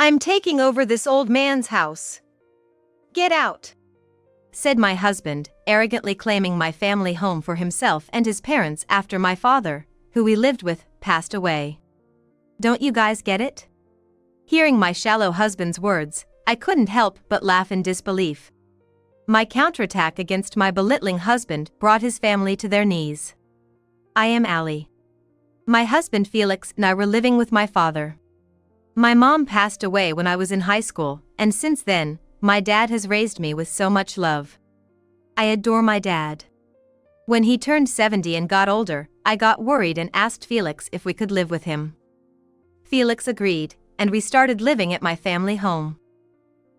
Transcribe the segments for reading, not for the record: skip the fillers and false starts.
I'm taking over this old man's house. Get out, said my husband, arrogantly claiming my family home for himself and his parents after my father, who we lived with, passed away. Don't you guys get it? Hearing my shallow husband's words, I couldn't help but laugh in disbelief. My counterattack against my belittling husband brought his family to their knees. I am Allie. My husband Felix and I were living with my father. My mom passed away when I was in high school, and since then, my dad has raised me with so much love. I adore my dad. When he turned 70 and got older, I got worried and asked Felix if we could live with him. Felix agreed, and we started living at my family home.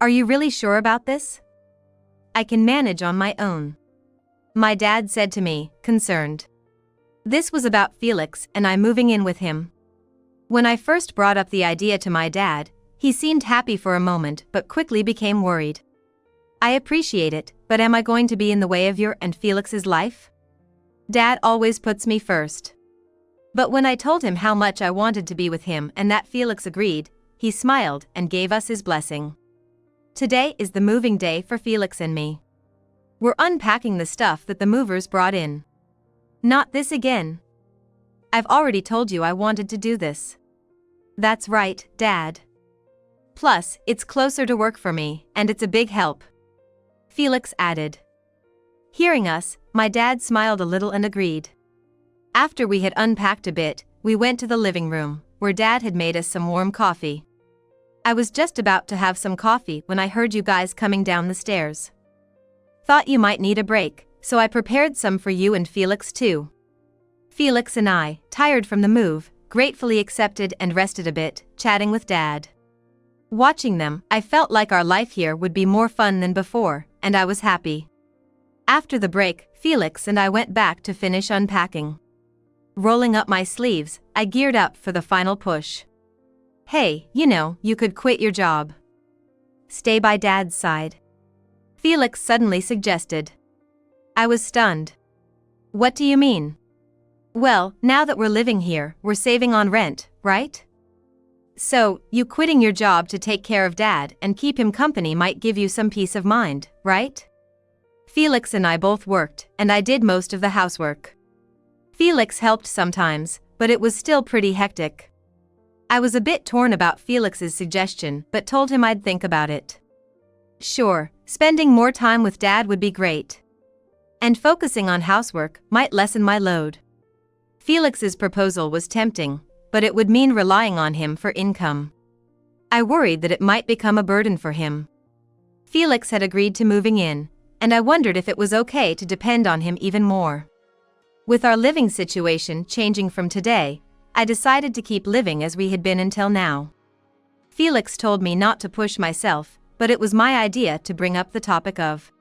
Are you really sure about this? I can manage on my own, my dad said to me, concerned. This was about Felix and I moving in with him. When I first brought up the idea to my dad, he seemed happy for a moment but quickly became worried. I appreciate it, but am I going to be in the way of your and Felix's life? Dad always puts me first. But when I told him how much I wanted to be with him and that Felix agreed, he smiled and gave us his blessing. Today is the moving day for Felix and me. We're unpacking the stuff that the movers brought in. Not this again. I've already told you I wanted to do this. That's right, Dad. Plus, it's closer to work for me, and it's a big help, Felix added. Hearing us, my dad smiled a little and agreed. After we had unpacked a bit, we went to the living room, where Dad had made us some warm coffee. I was just about to have some coffee when I heard you guys coming down the stairs. Thought you might need a break, so I prepared some for you and Felix too. Felix and I, tired from the move, gratefully accepted and rested a bit, chatting with Dad. Watching them, I felt like our life here would be more fun than before, and I was happy. After the break, Felix and I went back to finish unpacking. Rolling up my sleeves, I geared up for the final push. Hey, you could quit your job. Stay by Dad's side, Felix suddenly suggested. I was stunned. What do you mean? Well, now that we're living here, we're saving on rent, right? So, you quitting your job to take care of Dad and keep him company might give you some peace of mind, right? Felix and I both worked, and I did most of the housework. Felix helped sometimes, but it was still pretty hectic. I was a bit torn about Felix's suggestion, but told him I'd think about it. Sure, spending more time with Dad would be great. And focusing on housework might lessen my load. Felix's proposal was tempting, but it would mean relying on him for income. I worried that it might become a burden for him. Felix had agreed to moving in, and I wondered if it was okay to depend on him even more. With our living situation changing from today, I decided to keep living as we had been until now. Felix told me not to push myself, but it was my idea to bring up the topic of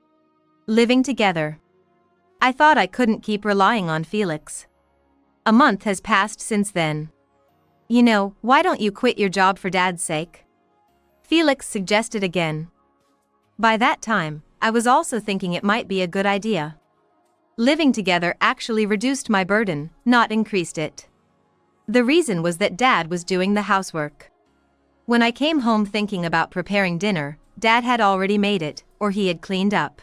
living together. I thought I couldn't keep relying on Felix. A month has passed since then. Why don't you quit your job for Dad's sake? Felix suggested again. By that time, I was also thinking it might be a good idea. Living together actually reduced my burden, not increased it. The reason was that Dad was doing the housework. When I came home thinking about preparing dinner, Dad had already made it, or he had cleaned up.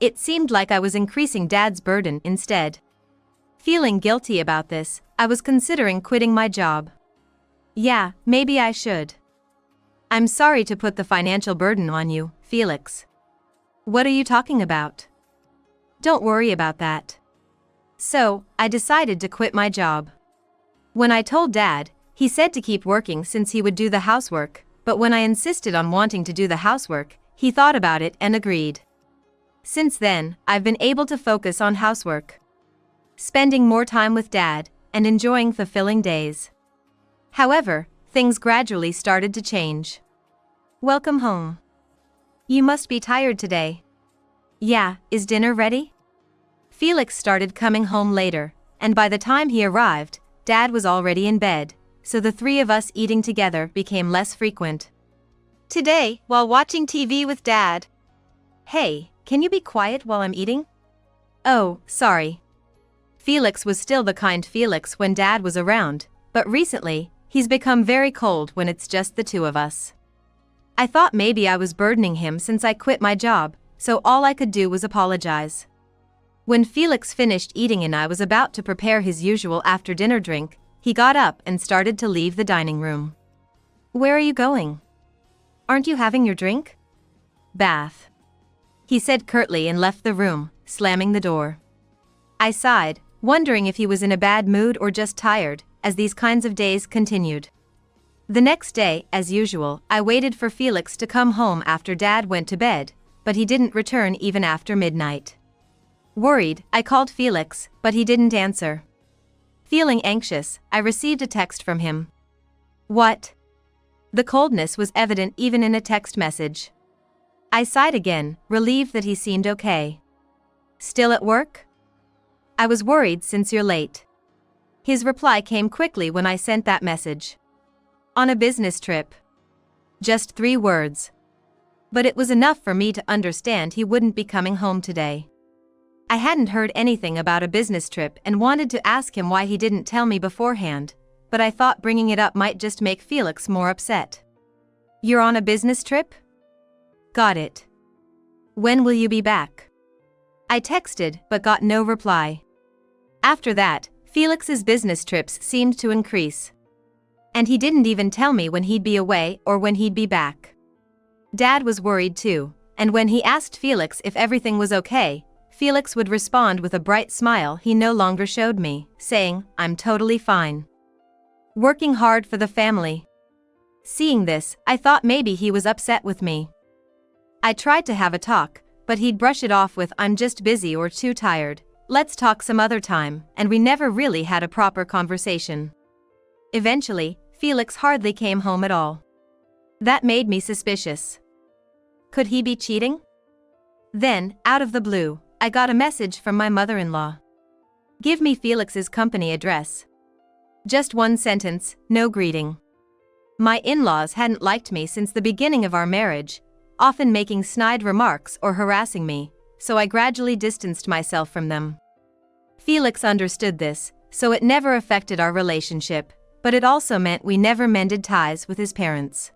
It seemed like I was increasing Dad's burden instead. Feeling guilty about this, I was considering quitting my job. Yeah, maybe I should. I'm sorry to put the financial burden on you, Felix. What are you talking about? Don't worry about that. So, I decided to quit my job. When I told Dad, he said to keep working since he would do the housework, but when I insisted on wanting to do the housework, he thought about it and agreed. Since then, I've been able to focus on housework, spending more time with Dad, and enjoying fulfilling days. However, things gradually started to change. Welcome home. You must be tired today. Yeah, is dinner ready? Felix started coming home later, and by the time he arrived, Dad was already in bed, so the three of us eating together became less frequent. Today, while watching TV with Dad. Hey, can you be quiet while I'm eating? Oh, sorry. Felix was still the kind Felix when Dad was around, but recently, he's become very cold when it's just the two of us. I thought maybe I was burdening him since I quit my job, so all I could do was apologize. When Felix finished eating and I was about to prepare his usual after-dinner drink, he got up and started to leave the dining room. "Where are you going? Aren't you having your drink?" "Bath," he said curtly and left the room, slamming the door. I sighed, wondering if he was in a bad mood or just tired, as these kinds of days continued. The next day, as usual, I waited for Felix to come home after Dad went to bed, but he didn't return even after midnight. Worried, I called Felix, but he didn't answer. Feeling anxious, I received a text from him. "What?" The coldness was evident even in a text message. I sighed again, relieved that he seemed okay. "Still at work?" "I was worried since you're late." His reply came quickly when I sent that message. "On a business trip." Just 3 words. But it was enough for me to understand he wouldn't be coming home today. I hadn't heard anything about a business trip and wanted to ask him why he didn't tell me beforehand, but I thought bringing it up might just make Felix more upset. "You're on a business trip?" "Got it. When will you be back?" I texted but got no reply. After that, Felix's business trips seemed to increase. And he didn't even tell me when he'd be away or when he'd be back. Dad was worried too, and when he asked Felix if everything was okay, Felix would respond with a bright smile he no longer showed me, saying, "I'm totally fine. Working hard for the family." Seeing this, I thought maybe he was upset with me. I tried to have a talk, but he'd brush it off with, "I'm just busy or too tired, let's talk some other time," and we never really had a proper conversation. Eventually, Felix hardly came home at all. That made me suspicious. Could he be cheating? Then, out of the blue, I got a message from my mother-in-law. "Give me Felix's company address." Just 1 sentence, no greeting. My in-laws hadn't liked me since the beginning of our marriage, often making snide remarks or harassing me, so I gradually distanced myself from them. Felix understood this, so it never affected our relationship, but it also meant we never mended ties with his parents.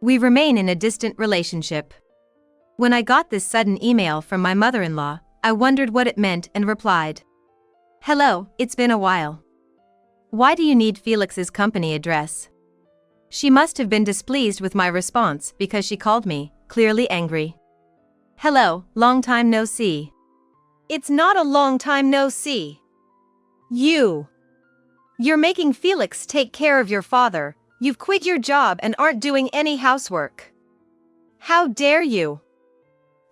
We remain in a distant relationship. When I got this sudden email from my mother-in-law, I wondered what it meant and replied, "Hello, it's been a while. Why do you need Felix's company address?" She must have been displeased with my response because she called me, clearly angry. "Hello, long time no see." "It's not a long time no see. You're making Felix take care of your father, you've quit your job and aren't doing any housework. How dare you?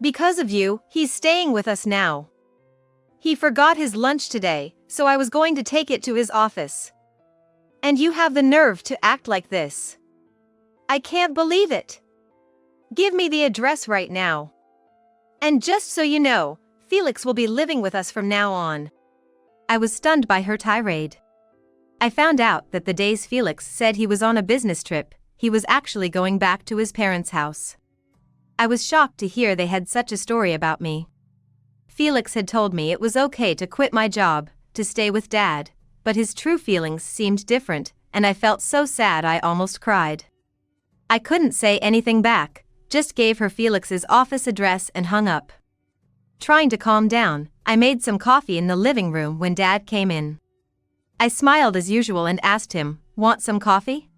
Because of you, he's staying with us now. He forgot his lunch today, so I was going to take it to his office. And you have the nerve to act like this. I can't believe it. Give me the address right now. And just so you know, Felix will be living with us from now on." I was stunned by her tirade. I found out that the days Felix said he was on a business trip, he was actually going back to his parents' house. I was shocked to hear they had such a story about me. Felix had told me it was okay to quit my job, to stay with Dad, but his true feelings seemed different, and I felt so sad I almost cried. I couldn't say anything back, just gave her Felix's office address and hung up. Trying to calm down, I made some coffee in the living room when Dad came in. I smiled as usual and asked him, "Want some coffee?"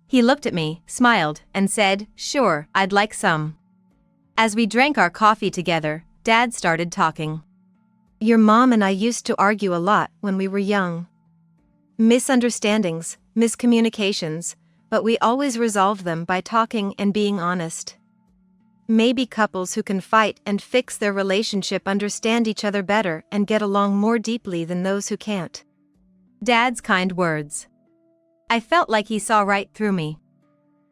He looked at me, smiled, and said, "Sure, I'd like some." As we drank our coffee together, Dad started talking. "Your mom and I used to argue a lot when we were young. Misunderstandings, miscommunications, but we always resolved them by talking and being honest. Maybe couples who can fight and fix their relationship understand each other better and get along more deeply than those who can't." Dad's kind words. I felt like he saw right through me.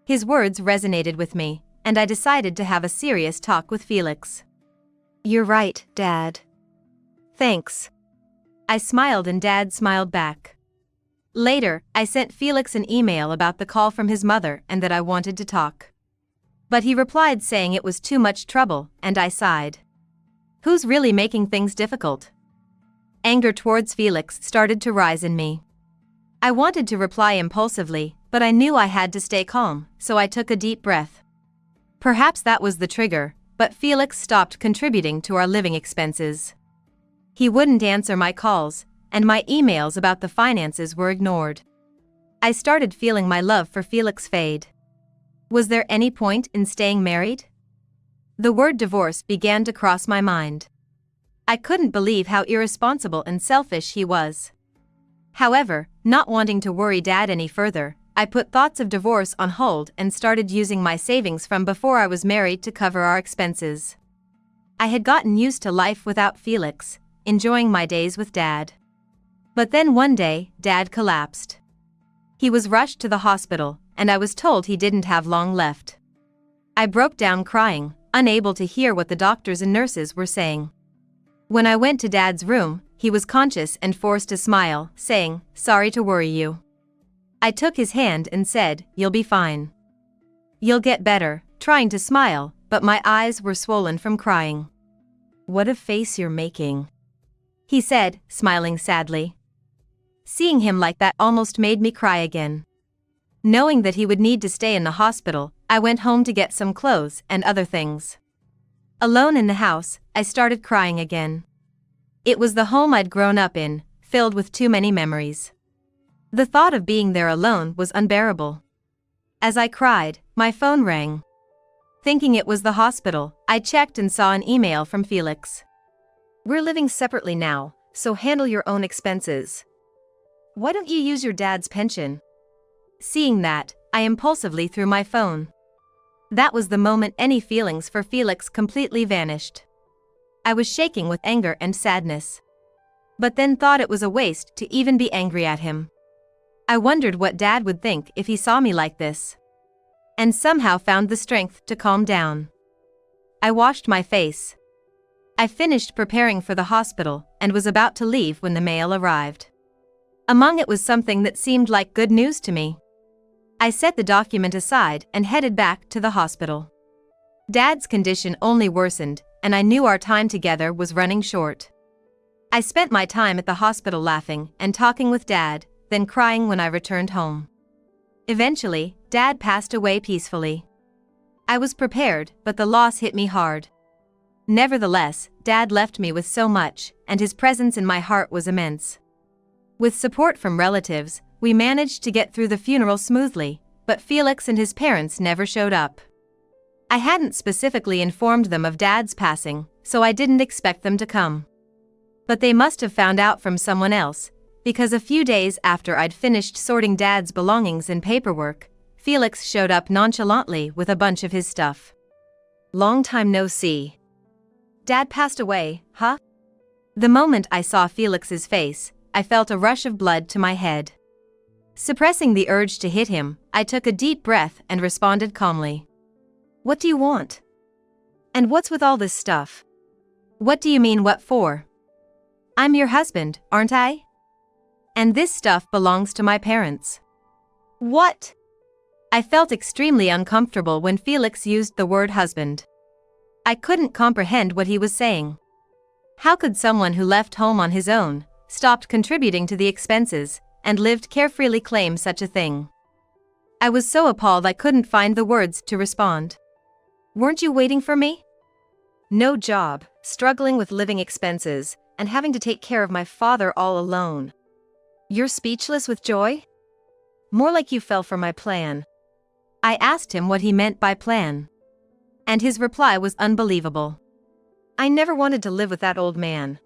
His words resonated with me, and I decided to have a serious talk with Felix. "You're right, Dad." "Thanks." I smiled and Dad smiled back. Later, I sent Felix an email about the call from his mother and that I wanted to talk. But he replied saying it was too much trouble, and I sighed. Who's really making things difficult? Anger towards Felix started to rise in me. I wanted to reply impulsively, but I knew I had to stay calm, so I took a deep breath. Perhaps that was the trigger, but Felix stopped contributing to our living expenses. He wouldn't answer my calls, and my emails about the finances were ignored. I started feeling my love for Felix fade. Was there any point in staying married? The word divorce began to cross my mind. I couldn't believe how irresponsible and selfish he was. However, not wanting to worry Dad any further, I put thoughts of divorce on hold and started using my savings from before I was married to cover our expenses. I had gotten used to life without Felix, enjoying my days with Dad. But then one day, Dad collapsed. He was rushed to the hospital, and I was told he didn't have long left. I broke down crying, unable to hear what the doctors and nurses were saying. When I went to Dad's room, he was conscious and forced a smile, saying, "Sorry to worry you." I took his hand and said, "You'll be fine. You'll get better," trying to smile, but my eyes were swollen from crying. "What a face you're making," he said, smiling sadly. Seeing him like that almost made me cry again. Knowing that he would need to stay in the hospital, I went home to get some clothes and other things. Alone in the house, I started crying again. It was the home I'd grown up in, filled with too many memories. The thought of being there alone was unbearable. As I cried, my phone rang. Thinking it was the hospital, I checked and saw an email from Felix. "We're living separately now, so handle your own expenses. Why don't you use your dad's pension?" Seeing that, I impulsively threw my phone. That was the moment any feelings for Felix completely vanished. I was shaking with anger and sadness. But then thought it was a waste to even be angry at him. I wondered what Dad would think if he saw me like this. And somehow found the strength to calm down. I washed my face. I finished preparing for the hospital and was about to leave when the mail arrived. Among it was something that seemed like good news to me. I set the document aside and headed back to the hospital. Dad's condition only worsened, and I knew our time together was running short. I spent my time at the hospital laughing and talking with Dad, then crying when I returned home. Eventually, Dad passed away peacefully. I was prepared, but the loss hit me hard. Nevertheless, Dad left me with so much, and his presence in my heart was immense. With support from relatives, we managed to get through the funeral smoothly, but Felix and his parents never showed up. I hadn't specifically informed them of Dad's passing, so I didn't expect them to come. But they must have found out from someone else, because a few days after I'd finished sorting Dad's belongings and paperwork, Felix showed up nonchalantly with a bunch of his stuff. "Long time no see. Dad passed away, huh?" The moment I saw Felix's face, I felt a rush of blood to my head. Suppressing the urge to hit him, I took a deep breath and responded calmly. "What do you want? And what's with all this stuff?" "What do you mean what for? I'm your husband, aren't I? And this stuff belongs to my parents." "What?" I felt extremely uncomfortable when Felix used the word husband. I couldn't comprehend what he was saying. How could someone who left home on his own, stopped contributing to the expenses, and lived carefreely claim such a thing? I was so appalled I couldn't find the words to respond. "Weren't you waiting for me? No job, struggling with living expenses, and having to take care of my father all alone. You're speechless with joy? More like you fell for my plan." I asked him what he meant by plan. And his reply was unbelievable. "I never wanted to live with that old man.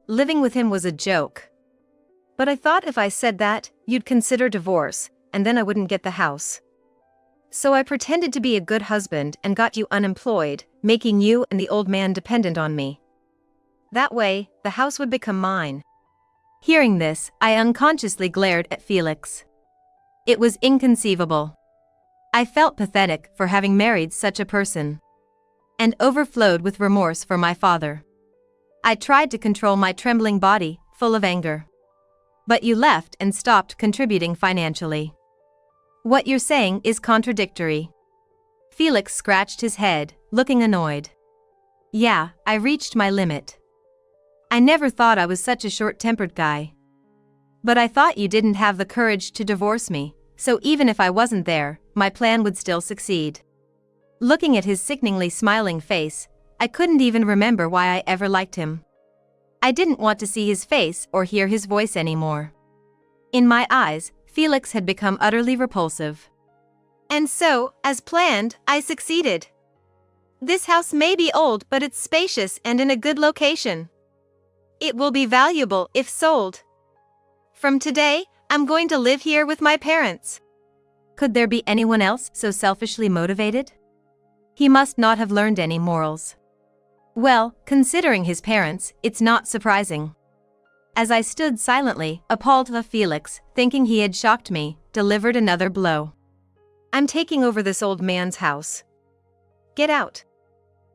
Living with him was a joke. But I thought if I said that, you'd consider divorce, and then I wouldn't get the house. So I pretended to be a good husband and got you unemployed, making you and the old man dependent on me. That way, the house would become mine." Hearing this, I unconsciously glared at Felix. It was inconceivable. I felt pathetic for having married such a person, and overflowed with remorse for my father. I tried to control my trembling body, full of anger. "But you left and stopped contributing financially. What you're saying is contradictory." Felix scratched his head, looking annoyed. "Yeah, I reached my limit. I never thought I was such a short-tempered guy. But I thought you didn't have the courage to divorce me, so even if I wasn't there, my plan would still succeed. Looking at his sickeningly smiling face, I couldn't even remember why I ever liked him. I didn't want to see his face or hear his voice anymore. In my eyes, Felix had become utterly repulsive. And so, as planned, I succeeded. This house may be old, but it's spacious and in a good location. It will be valuable if sold. From today, I'm going to live here with my parents. Could there be anyone else so selfishly motivated? He must not have learned any morals. Well, considering his parents, it's not surprising. As I stood silently, appalled, Felix, thinking he had shocked me, delivered another blow. I'm taking over this old man's house. Get out.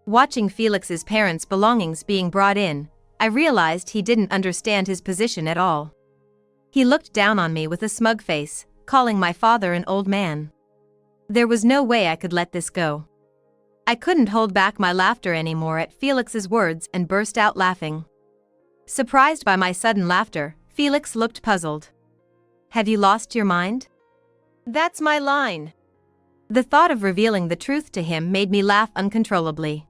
Watching Felix's parents' belongings being brought in, I realized he didn't understand his position at all. He looked down on me with a smug face, calling my father an old man. There was no way I could let this go. I couldn't hold back my laughter anymore at Felix's words and burst out laughing. Surprised by my sudden laughter, Felix looked puzzled. Have you lost your mind? That's my line. The thought of revealing the truth to him made me laugh uncontrollably.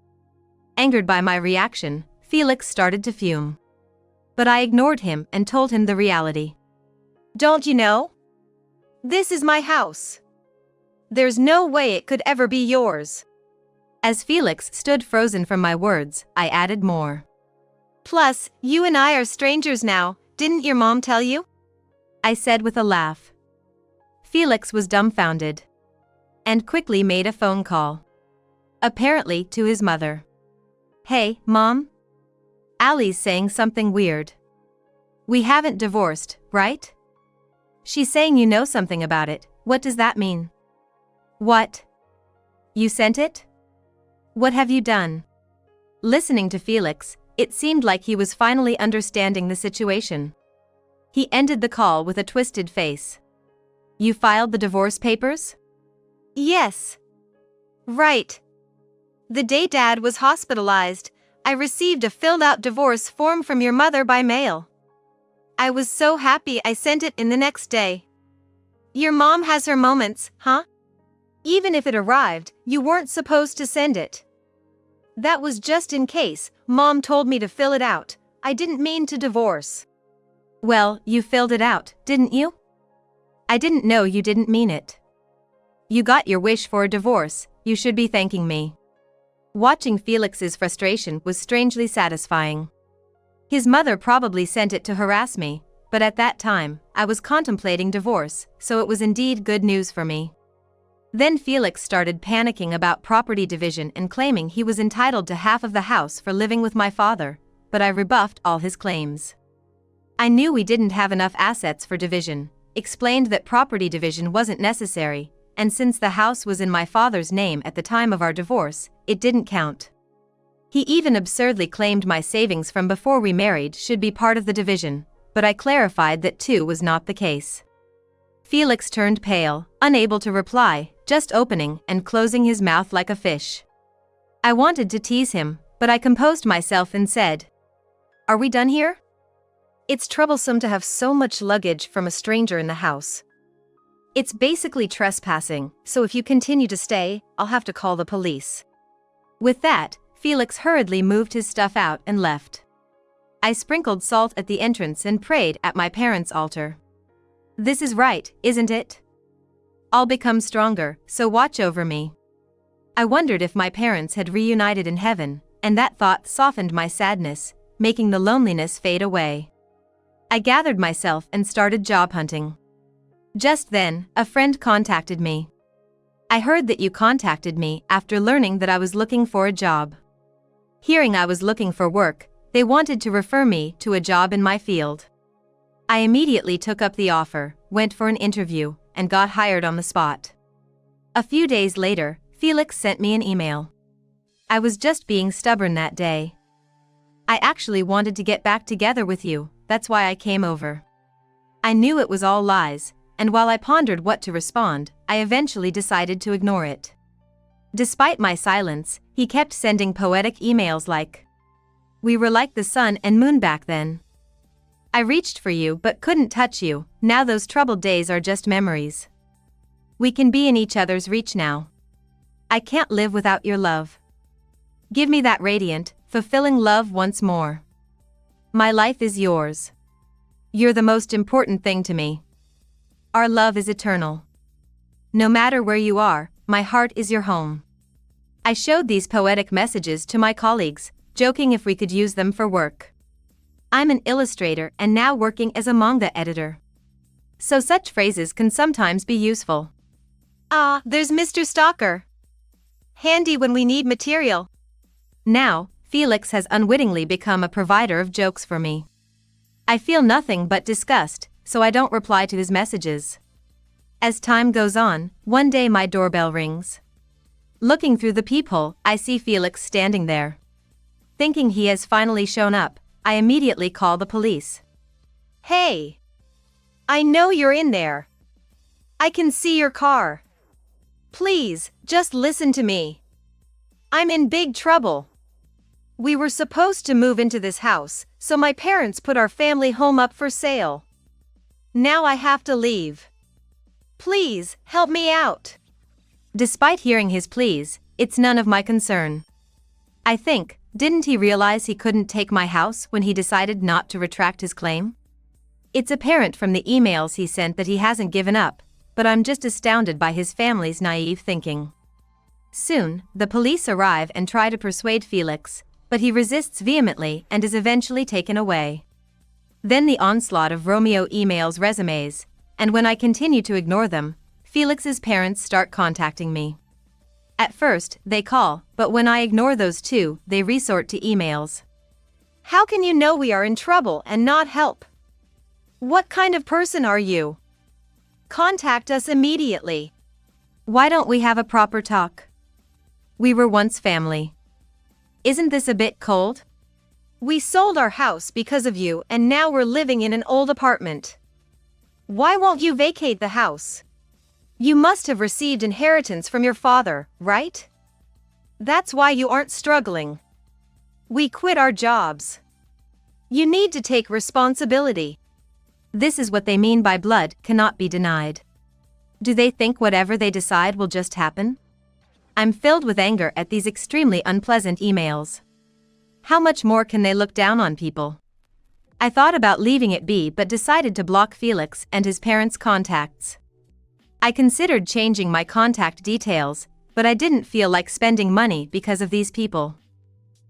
Angered by my reaction, Felix started to fume. But I ignored him and told him the reality. Don't you know? This is my house. There's no way it could ever be yours. As Felix stood frozen from my words, I added more. Plus, you and I are strangers now, didn't your mom tell you? I said with a laugh. Felix was dumbfounded. And quickly made a phone call. Apparently to his mother. Hey, Mom? Allie's saying something weird. We haven't divorced, right? She's saying you know something about it. What does that mean? What? You sent it? What have you done? Listening to Felix, it seemed like he was finally understanding the situation. He ended the call with a twisted face. You filed the divorce papers? Yes. Right. The day Dad was hospitalized, I received a filled-out divorce form from your mother by mail. I was so happy I sent it in the next day. Your mom has her moments, huh? Even if it arrived, you weren't supposed to send it. That was just in case. Mom told me to fill it out. I didn't mean to divorce. Well, you filled it out, didn't you? I didn't know you didn't mean it. You got your wish for a divorce, you should be thanking me. Watching Felix's frustration was strangely satisfying. His mother probably sent it to harass me, but at that time, I was contemplating divorce, so it was indeed good news for me. Then Felix started panicking about property division and claiming he was entitled to half of the house for living with my father, but I rebuffed all his claims. I knew we didn't have enough assets for division, explained that property division wasn't necessary, and since the house was in my father's name at the time of our divorce, it didn't count. He even absurdly claimed my savings from before we married should be part of the division, but I clarified that too was not the case. Felix turned pale, unable to reply, just opening and closing his mouth like a fish. I wanted to tease him, but I composed myself and said, Are we done here? It's troublesome to have so much luggage from a stranger in the house. It's basically trespassing, so if you continue to stay, I'll have to call the police. With that, Felix hurriedly moved his stuff out and left. I sprinkled salt at the entrance and prayed at my parents' altar. This is right, isn't it? I'll become stronger, so watch over me. I wondered if my parents had reunited in heaven, and that thought softened my sadness, making the loneliness fade away. I gathered myself and started job hunting. Just then, a friend contacted me. I heard that you contacted me after learning that I was looking for a job. Hearing I was looking for work, they wanted to refer me to a job in my field. I immediately took up the offer, went for an interview, and got hired on the spot. A few days later, Felix sent me an email. I was just being stubborn that day. I actually wanted to get back together with you, that's why I came over. I knew it was all lies, and while I pondered what to respond, I eventually decided to ignore it. Despite my silence, he kept sending poetic emails like, We were like the sun and moon back then. I reached for you but couldn't touch you, now those troubled days are just memories. We can be in each other's reach now. I can't live without your love. Give me that radiant, fulfilling love once more. My life is yours. You're the most important thing to me. Our love is eternal. No matter where you are, my heart is your home. I showed these poetic messages to my colleagues, joking if we could use them for work. I'm an illustrator and now working as a manga editor. So such phrases can sometimes be useful. Ah, there's Mr. Stalker. Handy when we need material. Now, Felix has unwittingly become a provider of jokes for me. I feel nothing but disgust, so I don't reply to his messages. As time goes on, one day my doorbell rings. Looking through the peephole, I see Felix standing there. Thinking he has finally shown up, I immediately call the police. Hey! I know you're in there. I can see your car. Please, just listen to me. I'm in big trouble. We were supposed to move into this house, so my parents put our family home up for sale. Now I have to leave. Please, help me out. Despite hearing his pleas, it's none of my concern. I think, didn't he realize he couldn't take my house when he decided not to retract his claim? It's apparent from the emails he sent that he hasn't given up, but I'm just astounded by his family's naive thinking. Soon, the police arrive and try to persuade Felix, but he resists vehemently and is eventually taken away. Then the onslaught of Romeo emails resumes, and when I continue to ignore them, Felix's parents start contacting me. At first, they call, but when I ignore those two, they resort to emails. How can you know we are in trouble and not help? What kind of person are you? Contact us immediately. Why don't we have a proper talk? We were once family. Isn't this a bit cold? We sold our house because of you and now we're living in an old apartment. Why won't you vacate the house? You must have received inheritance from your father, right? That's why you aren't struggling. We quit our jobs. You need to take responsibility. This is what they mean by blood cannot be denied. Do they think whatever they decide will just happen? I'm filled with anger at these extremely unpleasant emails. How much more can they look down on people? I thought about leaving it be but decided to block Felix and his parents' contacts. I considered changing my contact details, but I didn't feel like spending money because of these people.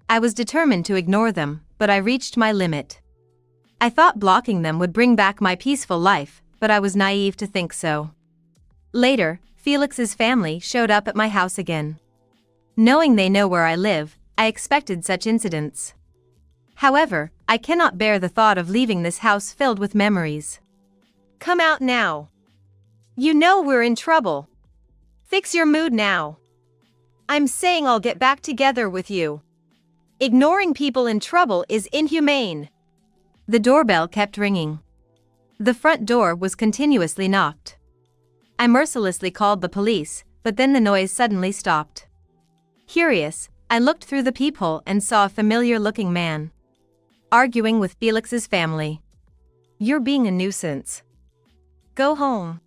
I was determined to ignore them, but I reached my limit. I thought blocking them would bring back my peaceful life, but I was naive to think so. Later, Felix's family showed up at my house again. Knowing they know where I live, I expected such incidents. However, I cannot bear the thought of leaving this house filled with memories. Come out now. You know we're in trouble. Fix your mood now. I'm saying I'll get back together with you. Ignoring people in trouble is inhumane. The doorbell kept ringing. The front door was continuously knocked. I mercilessly called the police, but then the noise suddenly stopped. Curious, I looked through the peephole and saw a familiar-looking man arguing with Felix's family. You're being a nuisance. Go home.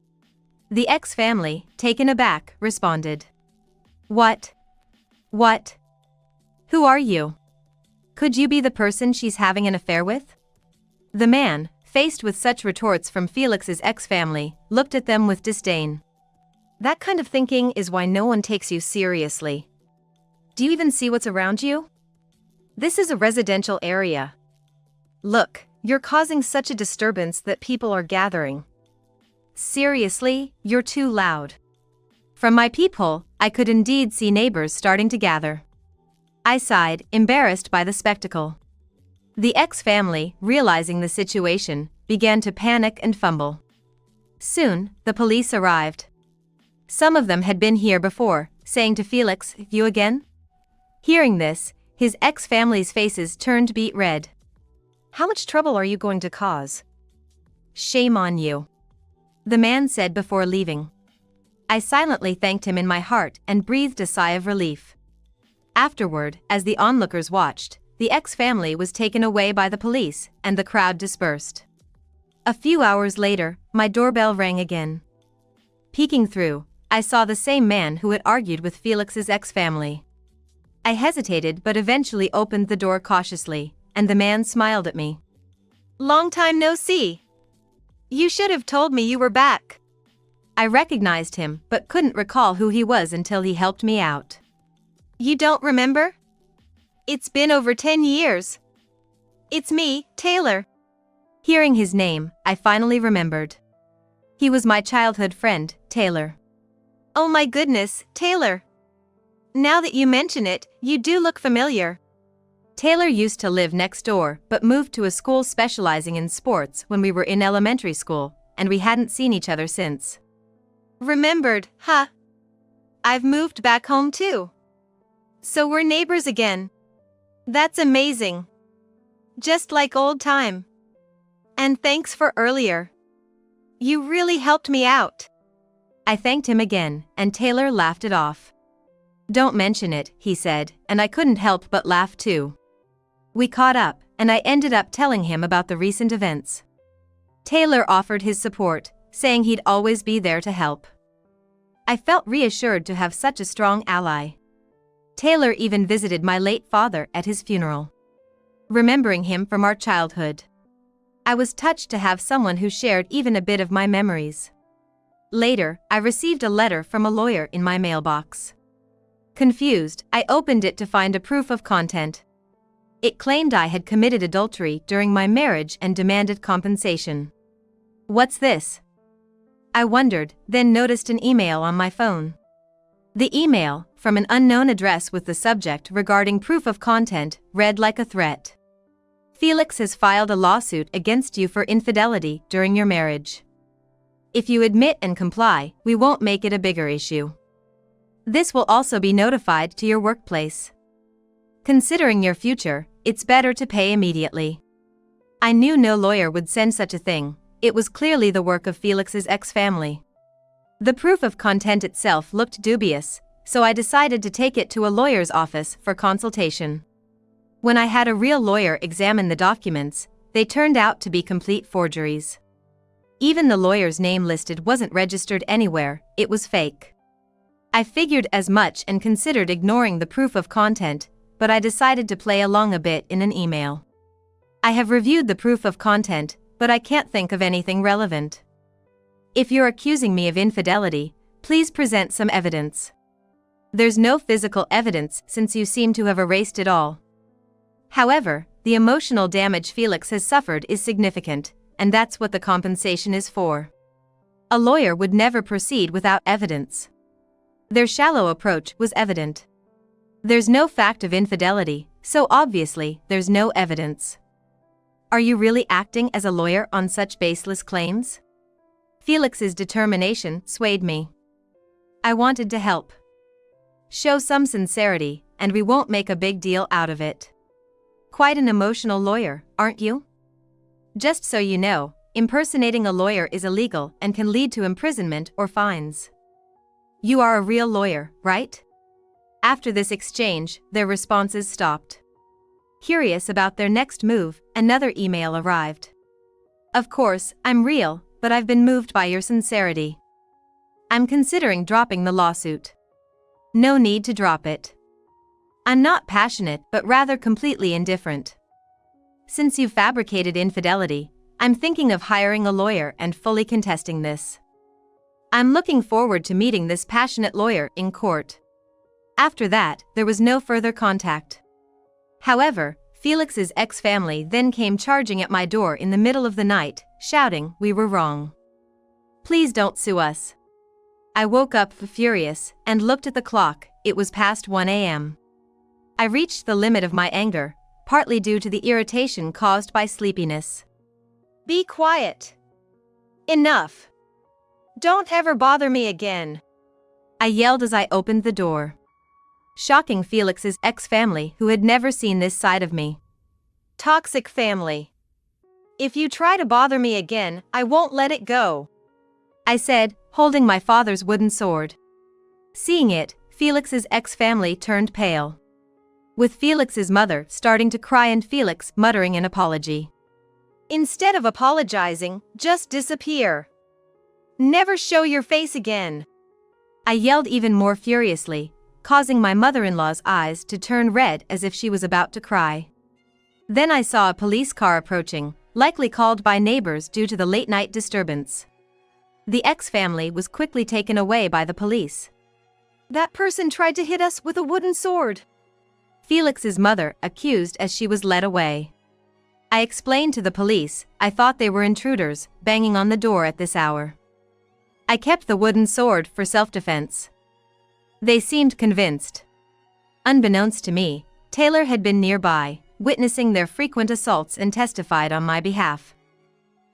The ex-family, taken aback, responded. What? What? Who are you? Could you be the person she's having an affair with? The man, faced with such retorts from Felix's ex-family, looked at them with disdain. That kind of thinking is why no one takes you seriously. Do you even see what's around you? This is a residential area. Look, you're causing such a disturbance that people are gathering. Seriously, you're too loud. From my peephole, I could indeed see neighbors starting to gather. I sighed, embarrassed by the spectacle. The ex-family, realizing the situation, began to panic and fumble. Soon, the police arrived. Some of them had been here before, saying to Felix, "You again?" Hearing this, his ex-family's faces turned beet red. How much trouble are you going to cause? Shame on you, the man said before leaving. I silently thanked him in my heart and breathed a sigh of relief. Afterward, as the onlookers watched, the ex-family was taken away by the police, and the crowd dispersed. A few hours later, my doorbell rang again. Peeking through, I saw the same man who had argued with Felix's ex-family. I hesitated but eventually opened the door cautiously, and the man smiled at me. "Long time no see. You should have told me you were back." I recognized him but couldn't recall who he was until he helped me out. "You don't remember? It's been over 10 years. It's me, Taylor." Hearing his name, I finally remembered. He was my childhood friend, Taylor. "Oh my goodness, Taylor. Now that you mention it, you do look familiar." Taylor used to live next door but moved to a school specializing in sports when we were in elementary school, and we hadn't seen each other since. "Remembered, huh? I've moved back home too. So we're neighbors again. That's amazing. Just like old time. And thanks for earlier. You really helped me out." I thanked him again, and Taylor laughed it off. "Don't mention it," he said, and I couldn't help but laugh too. We caught up, and I ended up telling him about the recent events. Taylor offered his support, saying he'd always be there to help. I felt reassured to have such a strong ally. Taylor even visited my late father at his funeral, remembering him from our childhood. I was touched to have someone who shared even a bit of my memories. Later, I received a letter from a lawyer in my mailbox. Confused, I opened it to find a proof of content. It claimed I had committed adultery during my marriage and demanded compensation. "What's this?" I wondered, then noticed an email on my phone. The email, from an unknown address with the subject regarding proof of content, read like a threat. "Felix has filed a lawsuit against you for infidelity during your marriage. If you admit and comply, we won't make it a bigger issue. This will also be notified to your workplace. Considering your future, it's better to pay immediately." I knew no lawyer would send such a thing. It was clearly the work of Felix's ex-family. The proof of content itself looked dubious, so I decided to take it to a lawyer's office for consultation. When I had a real lawyer examine the documents, they turned out to be complete forgeries. Even the lawyer's name listed wasn't registered anywhere, it was fake. I figured as much and considered ignoring the proof of content, but I decided to play along a bit in an email. "I have reviewed the proof of content, but I can't think of anything relevant. If you're accusing me of infidelity, please present some evidence. There's no physical evidence since you seem to have erased it all. However, the emotional damage Felix has suffered is significant, and that's what the compensation is for." A lawyer would never proceed without evidence. Their shallow approach was evident. There's no fact of infidelity, so obviously there's no evidence. Are you really acting as a lawyer on such baseless claims? Felix's determination swayed me. I wanted to help. Show some sincerity, and we won't make a big deal out of it. Quite an emotional lawyer, aren't you? Just so you know, impersonating a lawyer is illegal and can lead to imprisonment or fines. You are a real lawyer, right? After this exchange, their responses stopped. Curious about their next move, another email arrived. "Of course, I'm real, but I've been moved by your sincerity. I'm considering dropping the lawsuit." No need to drop it. I'm not passionate but rather completely indifferent. Since you've fabricated infidelity, I'm thinking of hiring a lawyer and fully contesting this. I'm looking forward to meeting this passionate lawyer in court. After that, there was no further contact. However, Felix's ex-family then came charging at my door in the middle of the night, shouting, "We were wrong. Please don't sue us." I woke up furious and looked at the clock. It was past 1 a.m. I reached the limit of my anger, partly due to the irritation caused by sleepiness. "Be quiet. Enough. Don't ever bother me again," I yelled as I opened the door. Shocking Felix's ex-family who had never seen this side of me. "Toxic family. If you try to bother me again, I won't let it go," I said, holding my father's wooden sword. Seeing it, Felix's ex-family turned pale, with Felix's mother starting to cry and Felix muttering an apology. "Instead of apologizing, just disappear. Never show your face again." I yelled even more furiously, causing my mother-in-law's eyes to turn red as if she was about to cry. Then I saw a police car approaching, likely called by neighbors due to the late-night disturbance. The ex-family was quickly taken away by the police. That person tried to hit us with a wooden sword, Felix's mother accused as she was led away. I explained to the police I thought they were intruders banging on the door at this hour. I kept the wooden sword for self-defense. They seemed convinced. Unbeknownst to me, Taylor had been nearby, witnessing their frequent assaults and testified on my behalf.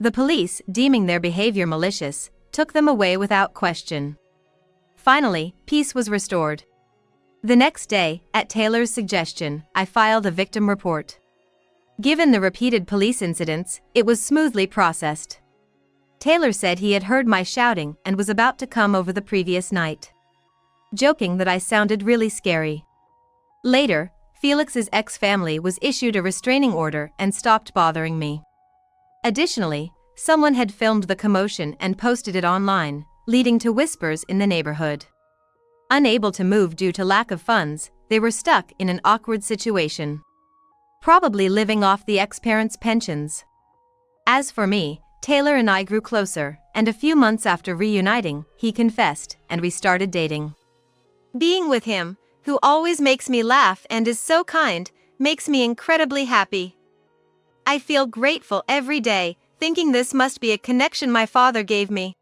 The police, deeming their behavior malicious, took them away without question. Finally, peace was restored. The next day, at Taylor's suggestion, I filed a victim report. Given the repeated police incidents, it was smoothly processed. Taylor said he had heard my shouting and was about to come over the previous night, joking that I sounded really scary. Later, Felix's ex-family was issued a restraining order and stopped bothering me. Additionally, someone had filmed the commotion and posted it online, leading to whispers in the neighborhood. Unable to move due to lack of funds, they were stuck in an awkward situation, probably living off the ex-parents' pensions. As for me, Taylor and I grew closer, and a few months after reuniting, he confessed, and we started dating. Being with him, who always makes me laugh and is so kind, makes me incredibly happy. I feel grateful every day, thinking this must be a connection my father gave me.